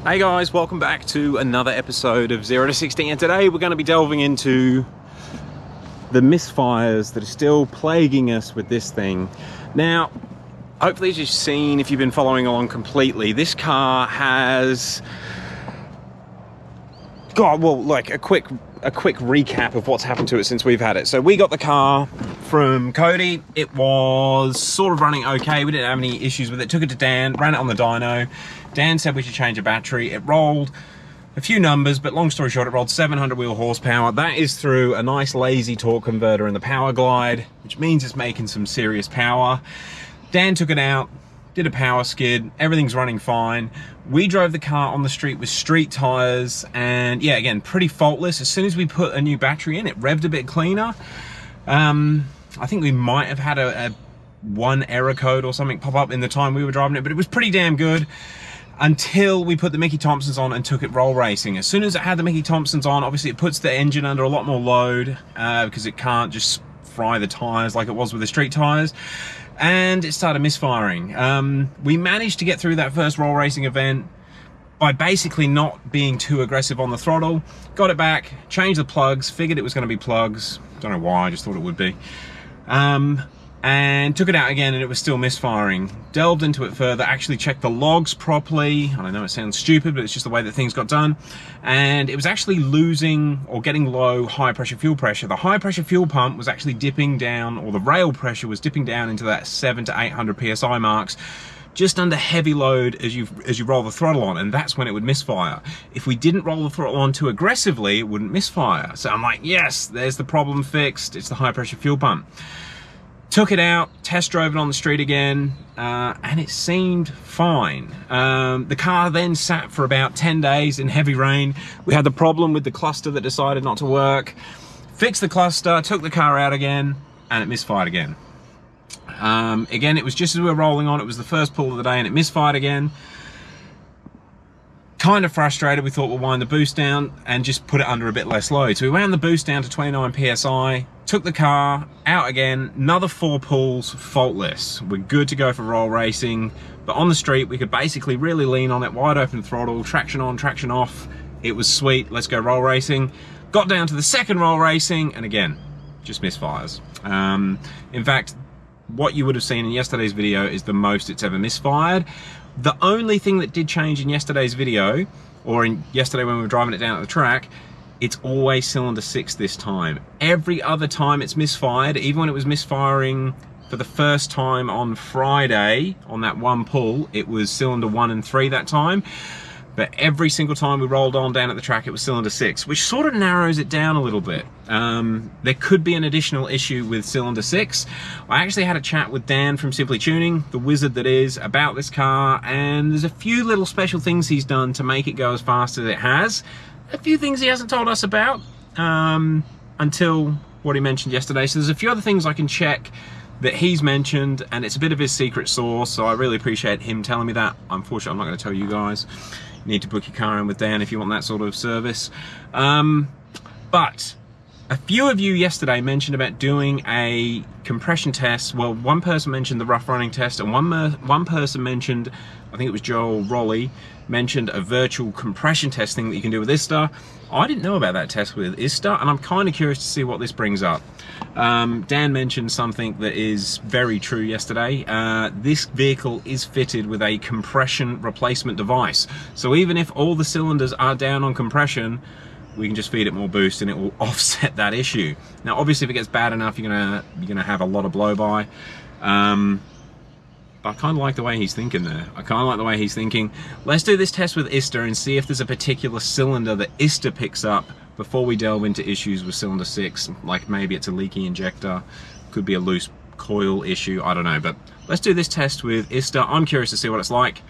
Hey guys, welcome back to another episode of 0 to 60, and today we're going to be delving into the misfires that are still plaguing us with this thing. Now, hopefully as you've seen, if you've been following along completely, this car has like a quick recap of what's happened to it since we've had it. So we got the car from Cody. It was sort of running okay. We didn't have any issues with it. Took it to Dan, ran it on the dyno. Dan said we should change a battery. It rolled a few numbers, but long story short, it rolled 700 wheel horsepower. That is through a nice lazy torque converter in the power glide, which means it's making some serious power. Dan took it out, did a power skid, everything's running fine. We drove the car on the street with street tires, and yeah, again, pretty faultless. As soon as we put a new battery in, it revved a bit cleaner. I think we might have had a one error code or something pop up in the time we were driving it, but it was pretty damn good until we put the Mickey Thompsons on and took it roll racing. As soon as it had the Mickey Thompsons on, obviously it puts the engine under a lot more load because it can't just fry the tires like it was with the street tires, and it started misfiring. We managed to get through that first roll racing event by basically not being too aggressive on the throttle. Got it back, changed the plugs, figured it was going to be plugs, don't know why, I just thought it would be, and took it out again and it was still misfiring. Delved into it further, actually checked the logs properly. I know it sounds stupid, but it's just the way that things got done. And it was actually losing or getting low high pressure fuel pressure. The high pressure fuel pump was actually dipping down, or the rail pressure was dipping down into that 700 to 800 PSI marks, just under heavy load as you roll the throttle on, and that's when it would misfire. If we didn't roll the throttle on too aggressively, it wouldn't misfire. So I'm like, yes, there's the problem fixed. It's the high pressure fuel pump. Took it out, test drove it on the street again, and it seemed fine. The car then sat for about 10 days in heavy rain. We had the problem with the cluster that decided not to work. Fixed the cluster, took the car out again, and it misfired again. Again, it was just as we were rolling on, it was the first pull of the day, and it misfired again. Kind of frustrated, we thought we'll wind the boost down and just put it under a bit less load. So we wound the boost down to 29 PSI, took the car out again, another 4 pulls, faultless. We're good to go for roll racing, but on the street, we could basically really lean on it, wide open throttle, traction on, traction off. It was sweet, let's go roll racing. Got down to the second roll racing, and again, just misfires. In fact, what you would have seen in yesterday's video is the most it's ever misfired. The only thing that did change in yesterday's video, or in yesterday when we were driving it down at the track, it's always cylinder 6 this time. Every other time it's misfired, even when it was misfiring for the first time on Friday, on that one pull, it was cylinder 1 and 3 that time. But every single time we rolled on down at the track, it was cylinder 6, which sort of narrows it down a little bit. There could be an additional issue with cylinder 6. I actually had a chat with Dan from Simply Tuning, the wizard that is, about this car, and there's a few little special things he's done to make it go as fast as it has. A few things he hasn't told us about until what he mentioned yesterday. So there's a few other things I can check that he's mentioned, and it's a bit of his secret sauce, so I really appreciate him telling me that. Unfortunately, I'm not going to tell you guys. You need to book your car in with Dan if you want that sort of service. But a few of you yesterday mentioned about doing a compression test. Well, one person mentioned the rough running test, and one person mentioned, I think it was Joel Rolly, mentioned a virtual compression test thing that you can do with Ista. I didn't know about that test with Ista, and I'm kind of curious to see what this brings up. Dan mentioned something that is very true yesterday. This vehicle is fitted with a compression replacement device. So even if all the cylinders are down on compression, we can just feed it more boost and it will offset that issue. Now, obviously, if it gets bad enough, you're gonna have a lot of blow-by. But I kind of like the way he's thinking there. I kind of like the way he's thinking. Let's do this test with Ista and see if there's a particular cylinder that Ista picks up before we delve into issues with cylinder 6. Like maybe it's a leaky injector, could be a loose coil issue, I don't know. But let's do this test with Ista. I'm curious to see what it's like.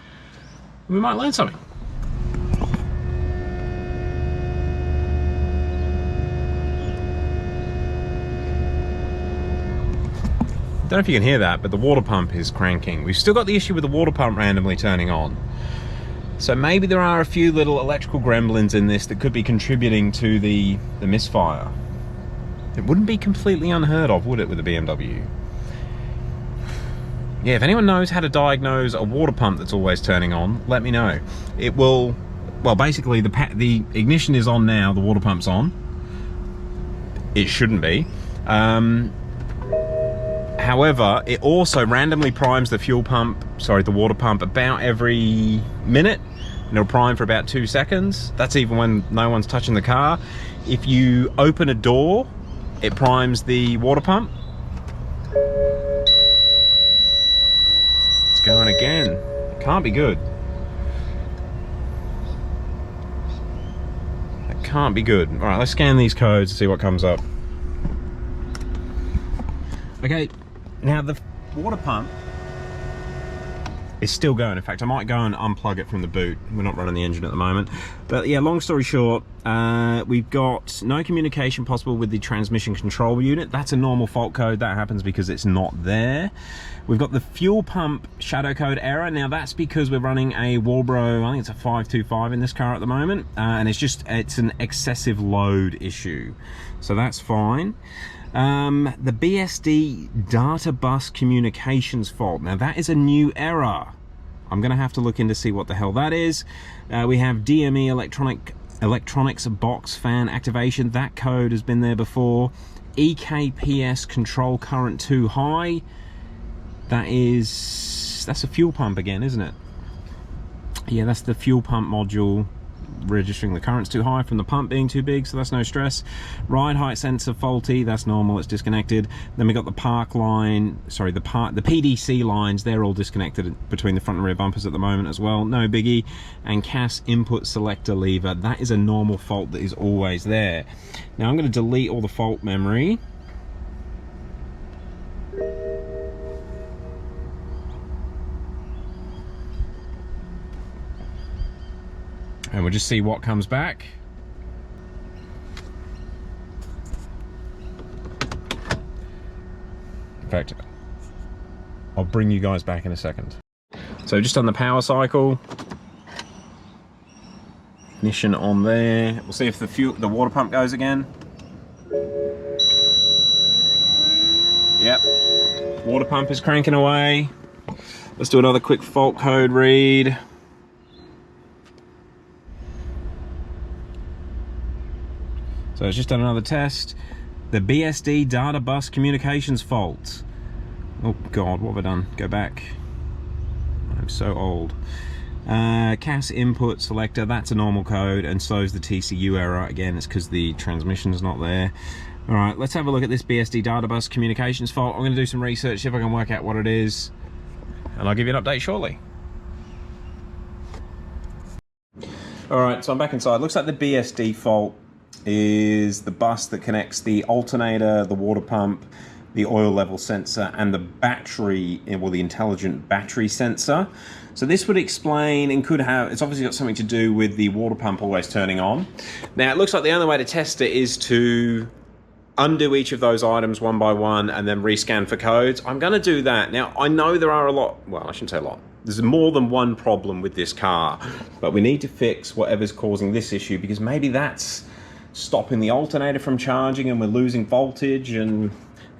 We might learn something. Don't know if you can hear that, but the water pump is cranking. We've still got the issue with the water pump randomly turning on. So maybe there are a few little electrical gremlins in this that could be contributing to the misfire. It wouldn't be completely unheard of, would it, with a BMW? Yeah, if anyone knows how to diagnose a water pump that's always turning on, let me know. It will well, basically the ignition is on now, the water pump's on. It shouldn't be. However, it also randomly primes the fuel pump, sorry, the water pump about every minute. And it'll prime for about 2 seconds. That's even when no one's touching the car. If you open a door, it primes the water pump. It's going again. It can't be good. That can't be good. All right, let's scan these codes and see what comes up. Okay, now the water pump is still going. In fact, I might go and unplug it from the boot. We're not running the engine at the moment. But yeah, long story short, we've got no communication possible with the transmission control unit. That's a normal fault code. That happens because it's not there. We've got the fuel pump shadow code error. Now that's because we're running a Walbro, I think it's a 525 in this car at the moment. And it's an excessive load issue. So that's fine. The BSD data bus communications fault. Now that is a new error. I'm going to have to look in to see what the hell that is. We have DME electronics box fan activation. That code has been there before. EKPS control current too high. That's a fuel pump again, isn't it? Yeah, that's the fuel pump module registering the current's too high from the pump being too big, so that's no stress. Ride height sensor faulty, that's normal, it's disconnected. Then we got the park line, sorry, the PDC lines, they're all disconnected between the front and rear bumpers at the moment as well, no biggie. And CAS input selector lever, that is a normal fault that is always there. Now I'm going to delete all the fault memory. And we'll just see what comes back. In fact, I'll bring you guys back in a second. So just on the power cycle, ignition on there. We'll see if the water pump goes again. Yep, water pump is cranking away. Let's do another quick fault code read. So it's just done another test. The BSD data bus communications fault. Oh God, what have I done? Go back. I'm so old. CAS input selector, that's a normal code, and so is the TCU error. Again, it's because the transmission's not there. All right, let's have a look at this BSD data bus communications fault. I'm gonna do some research, see if I can work out what it is, and I'll give you an update shortly. All right, so I'm back inside. Looks like the BSD fault is the bus that connects the alternator, the water pump, the oil level sensor, and the battery, well, the intelligent battery sensor. So this would explain, and could have, it's obviously got something to do with the water pump always turning on. Now it looks like the only way to test it is to undo each of those items one by one and then rescan for codes. I'm going to do that. Now I know there are a lot, well, I shouldn't say a lot. There's more than one problem with this car, but we need to fix whatever's causing this issue, because maybe that's stopping the alternator from charging and we're losing voltage, and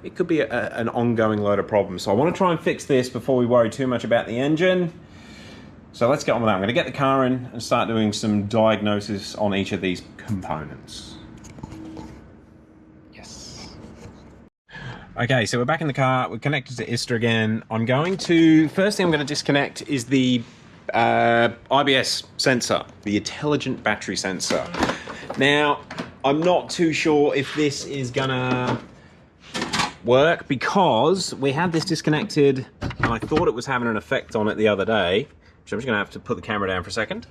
it could be an ongoing load of problems. So I want to try and fix this before we worry too much about the engine. So let's get on with that. I'm going to get the car in and start doing some diagnosis on each of these components. Yes. Okay, so we're back in the car. We're connected to ISTA again. First thing I'm going to disconnect is the IBS sensor, the intelligent battery sensor. Now, I'm not too sure if this is gonna work, because we had this disconnected and I thought it was having an effect on it the other day. So I'm just gonna have to put the camera down for a second.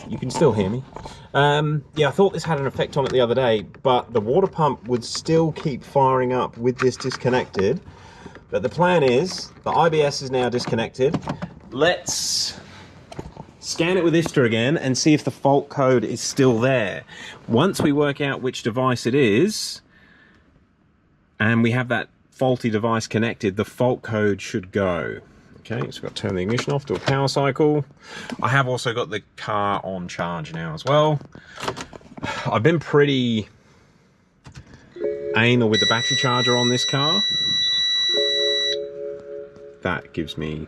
You can still hear me. Yeah, I thought this had an effect on it the other day, but the water pump would still keep firing up with this disconnected. But the plan is, the IBS is now disconnected. Let's scan it with ISTA again and see if the fault code is still there. Once we work out which device it is, and we have that faulty device connected, the fault code should go. Okay, so we've got to turn the ignition off, do a power cycle. I have also got the car on charge now as well. I've been pretty anal with the battery charger on this car. That gives me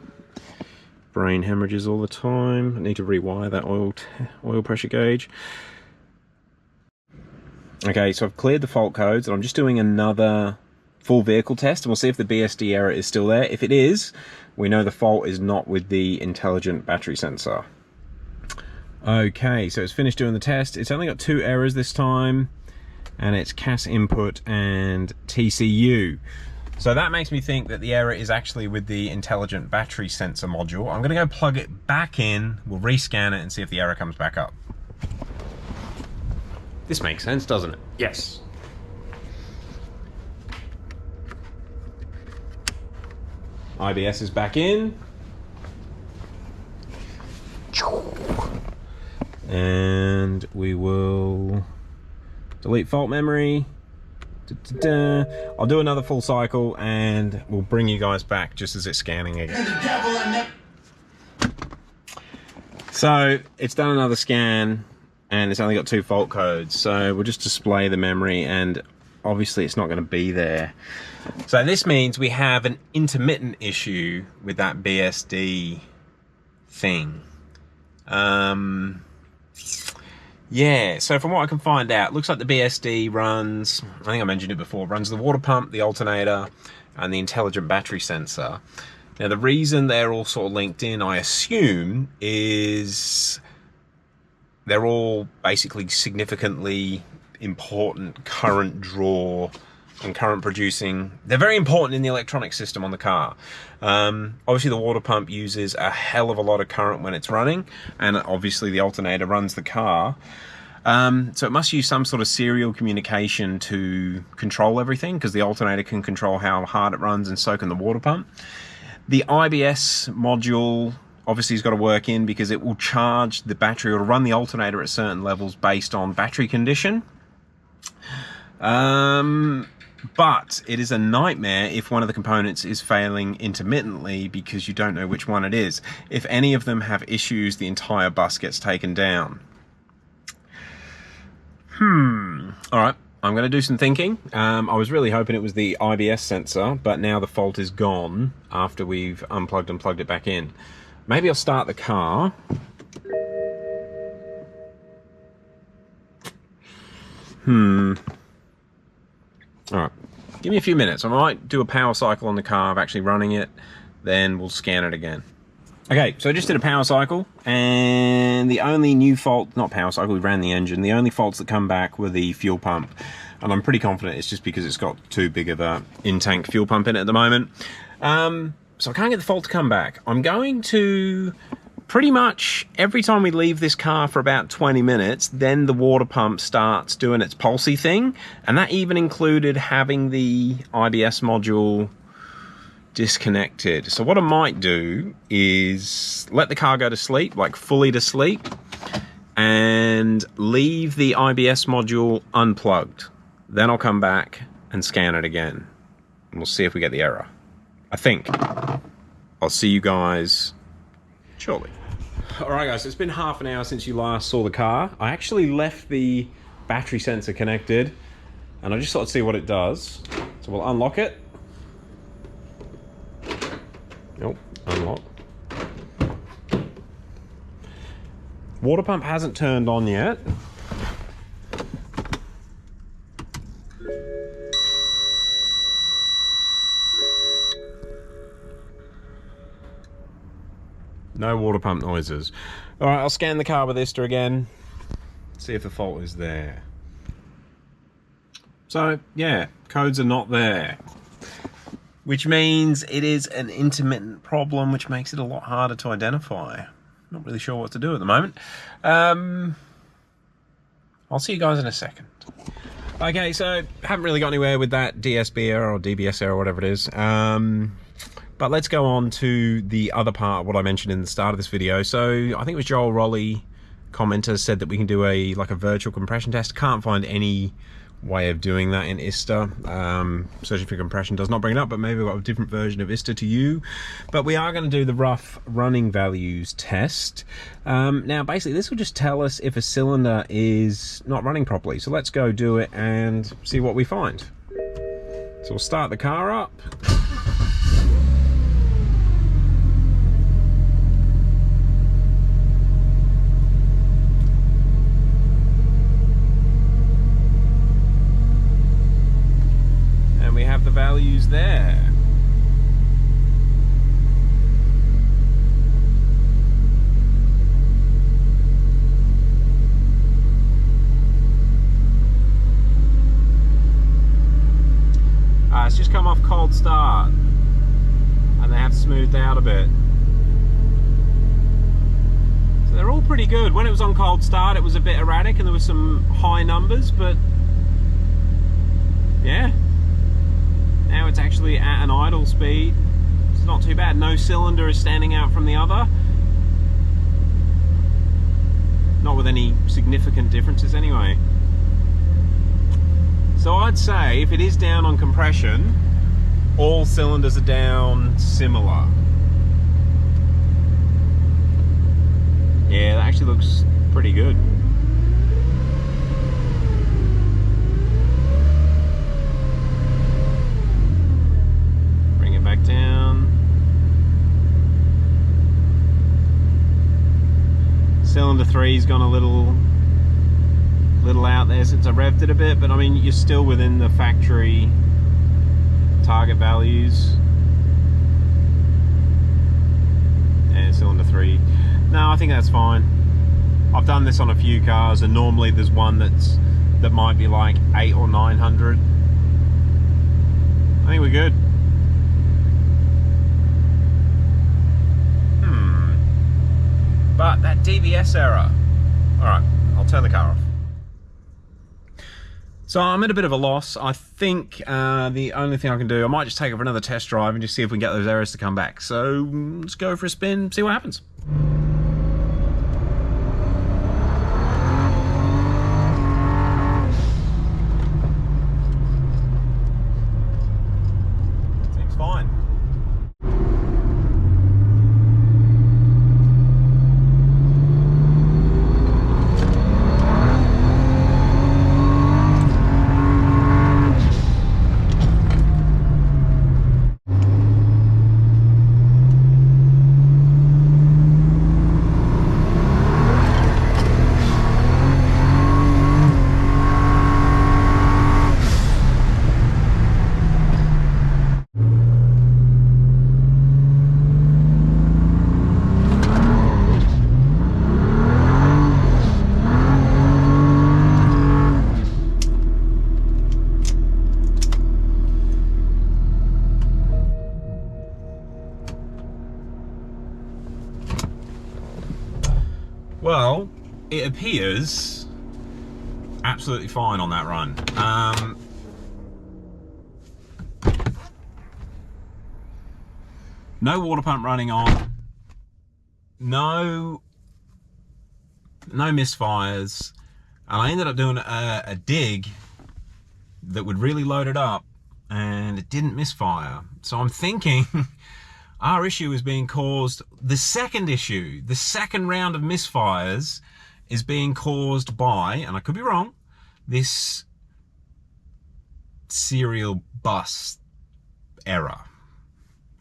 brain hemorrhages all the time. I need to rewire that oil pressure gauge. Okay, so I've cleared the fault codes and I'm just doing another full vehicle test and we'll see if the BSD error is still there. If it is, we know the fault is not with the intelligent battery sensor. Okay, so it's finished doing the test. It's only got 2 errors this time, and it's CAS input and TCU. So that makes me think that the error is actually with the intelligent battery sensor module. I'm gonna go plug it back in, we'll rescan it and see if the error comes back up. This makes sense, doesn't it? Yes. IBS is back in. And we will delete fault memory. I'll do another full cycle and we'll bring you guys back just as it's scanning again. So it's done another scan and it's only got 2 fault codes. So we'll just display the memory and obviously it's not going to be there. So this means we have an intermittent issue with that BSD thing. Yeah, so from what I can find out, looks like the BSD runs, I think I mentioned it before, runs the water pump, the alternator, and the intelligent battery sensor. Now the reason they're all sort of linked in, I assume, is they're all basically significantly important current draw and current producing. They're very important in the electronic system on the car. Obviously the water pump uses a hell of a lot of current when it's running, and obviously the alternator runs the car. So it must use some sort of serial communication to control everything, because the alternator can control how hard it runs and so can the water pump. The IBS module obviously has got to work in because it will charge the battery or run the alternator at certain levels based on battery condition. But it is a nightmare if one of the components is failing intermittently because you don't know which one it is. If any of them have issues, the entire bus gets taken down. All right, I'm going to do some thinking. I was really hoping it was the IBS sensor, but now the fault is gone after we've unplugged and plugged it back in. Maybe I'll start the car. All right, give me a few minutes. I might do a power cycle on the car of actually running it, then we'll scan it again. Okay, so I just did a power cycle, and the only new fault, not power cycle, we ran the engine, the only faults that come back were the fuel pump. And I'm pretty confident it's just because it's got too big of a in-tank fuel pump in it at the moment. So I can't get the fault to come back. I'm going to pretty much every time we leave this car for about 20 minutes, then the water pump starts doing its pulsy thing. And that even included having the IBS module disconnected. So what I might do is let the car go to sleep, like fully to sleep, and leave the IBS module unplugged. Then I'll come back and scan it again. And we'll see if we get the error. I think. I'll see you guys shortly. Alright guys, so it's been half an hour since you last saw the car. I actually left the battery sensor connected and I just thought I'd see what it does. So we'll unlock it. Nope, unlock. Water pump hasn't turned on yet. No water pump noises. All right, I'll scan the carburetor again, see if the fault is there. So, yeah, codes are not there, which means it is an intermittent problem, which makes it a lot harder to identify. Not really sure what to do at the moment. I'll see you guys in a second. Okay, so haven't really got anywhere with that DSB error or DBS error, whatever it is. But let's go on to the other part, what I mentioned in the start of this video. So I think it was Joel Rolly, commenter, said that we can do a virtual compression test. Can't find any way of doing that in ISTA. Searching for compression does not bring it up, but maybe we've got a different version of ISTA to you. But we are going to do the rough running values test. Now basically this will just tell us if a cylinder is not running properly. So let's go do it and see what we find. So we'll start the car up. values there. It's just come off cold start and they have smoothed out a bit. So they're all pretty good. When it was on cold start it was a bit erratic and there were some high numbers, but yeah, now it's actually at an idle speed. It's not too bad. No cylinder is standing out from the other. Not with any significant differences anyway. So I'd say if it is down on compression, all cylinders are down similar. Yeah, that actually looks pretty good. Bring it back down. Cylinder 3's gone a little out there since I revved it a bit, but I mean you're still within the factory target values. And cylinder 3, no, I think that's fine. I've done this on a few cars and normally there's one that might be like 800 or 900. I think we're good. But that DBS error. Alright, I'll turn the car off. So I'm at a bit of a loss. I think the only thing I can do, I might just take it for another test drive and just see if we can get those errors to come back. So let's go for a spin, see what happens. Seems fine. Well, it appears absolutely fine on that run. No water pump running on, no misfires, and I ended up doing a dig that would really load it up and it didn't misfire. So I'm thinking our issue is being caused, the second issue, the second round of misfires is being caused by, and I could be wrong, this serial bus error.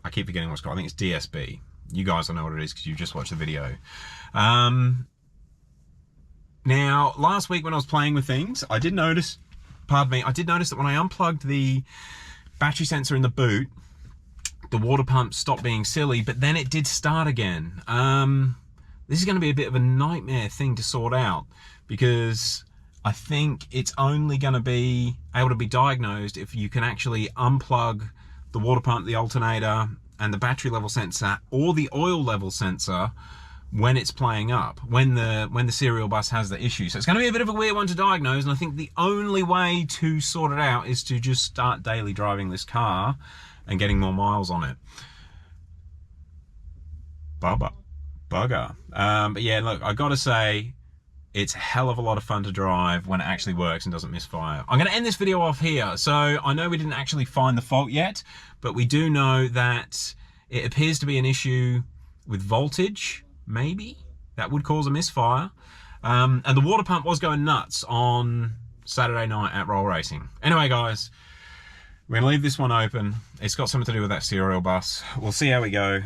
I keep forgetting what's called. I think it's DSB. You guys will know what it is because you just watched the video. Now, last week when I was playing with things, I did notice, pardon me, I did notice that when I unplugged the battery sensor in the boot, the water pump stopped being silly, but then it did start again. This is going to be a bit of a nightmare thing to sort out because I think it's only going to be able to be diagnosed if you can actually unplug the water pump, the alternator, and the battery level sensor or the oil level sensor when it's playing up, when the serial bus has the issue. So it's going to be a bit of a weird one to diagnose, and I think the only way to sort it out is to just start daily driving this car and getting more miles on it. Bugger. But yeah, look, I gotta say, it's a hell of a lot of fun to drive when it actually works and doesn't misfire. I'm gonna end this video off here. So I know we didn't actually find the fault yet, but we do know that it appears to be an issue with voltage, maybe, that would cause a misfire. And the water pump was going nuts on Saturday night at Roll Racing. Anyway, guys, we're gonna leave this one open. It's got something to do with that serial bus. We'll see how we go.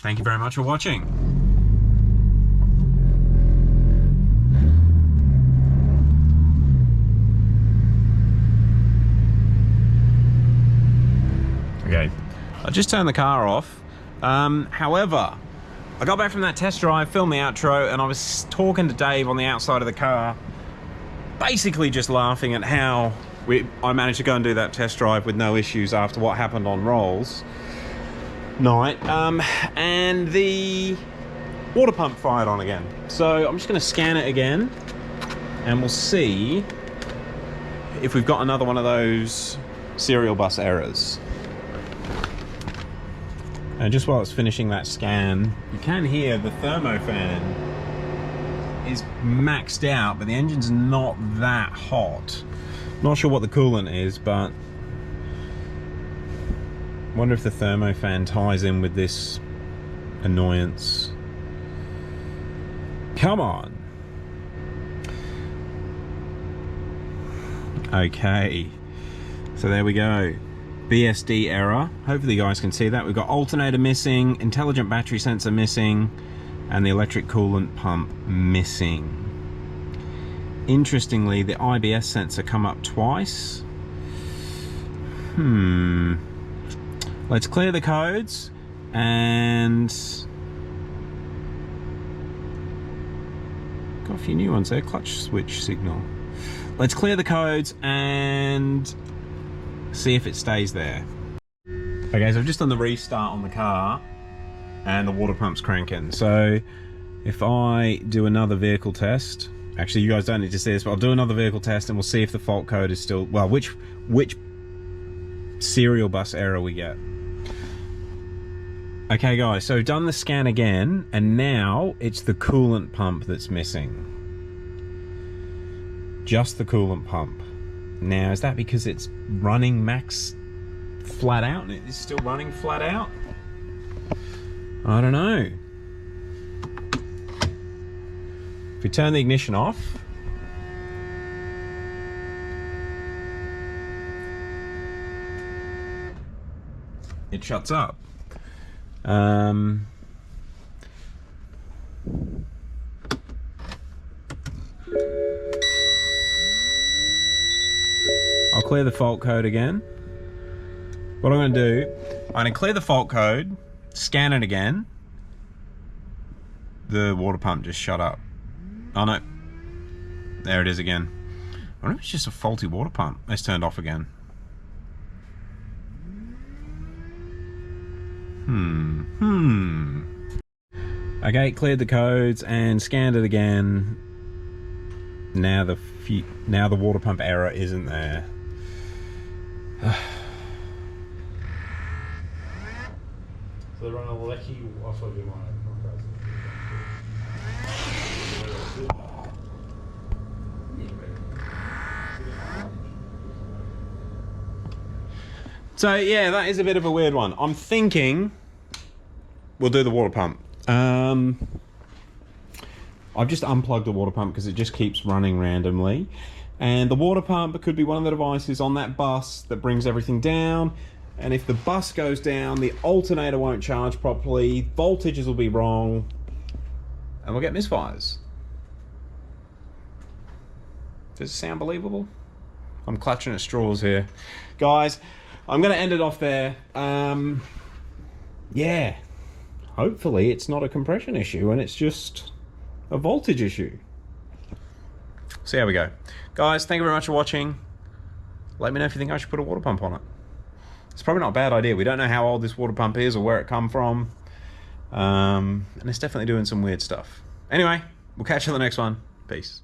Thank you very much for watching. I just turned the car off. However, I got back from that test drive, filmed the outro, and I was talking to Dave on the outside of the car, basically just laughing at how I managed to go and do that test drive with no issues after what happened on Rolls night. And the water pump fired on again. So I'm just going to scan it again, and we'll see if we've got another one of those serial bus errors. And just while it's finishing that scan, you can hear the thermofan is maxed out, but the engine's not that hot. Not sure what the coolant is, but I wonder if the thermofan ties in with this annoyance. Come on. Okay, so there we go. BSD error. Hopefully you guys can see that. We've got alternator missing, intelligent battery sensor missing, and the electric coolant pump missing. Interestingly, the IBS sensor come up twice. Let's clear the codes and got a few new ones there. Clutch switch signal. Let's clear the codes and see if it stays there. Okay, so I've just done the restart on the car and the water pump's cranking. So if I do another vehicle test, actually you guys don't need to see this, but I'll do another vehicle test and we'll see if the fault code is still, well, which serial bus error we get. Okay guys, so done the scan again, and now it's the coolant pump that's missing. Just the coolant pump. Now, is that because it's running max flat out and it is still running flat out? I don't know. If we turn the ignition off, it shuts up. I'll clear the fault code again. What I'm going to do, I'm going to clear the fault code, scan it again. The water pump just shut up. Oh no, there it is again. I wonder if it's just a faulty water pump. It's turned off again. Okay, cleared the codes and scanned it again. Now the water pump error isn't there. So run a lecky off of your mind. So yeah, that is a bit of a weird one. I'm thinking we'll do the water pump. I've just unplugged the water pump because it just keeps running randomly. And the water pump could be one of the devices on that bus that brings everything down. And if the bus goes down, the alternator won't charge properly, voltages will be wrong, and we'll get misfires. Does it sound believable? I'm clutching at straws here. Guys, I'm going to end it off there. Yeah, hopefully it's not a compression issue and it's just a voltage issue. See how we go. Guys, thank you very much for watching. Let me know if you think I should put a water pump on it. It's probably not a bad idea. We don't know how old this water pump is or where it come from. And it's definitely doing some weird stuff. Anyway, we'll catch you on the next one. Peace.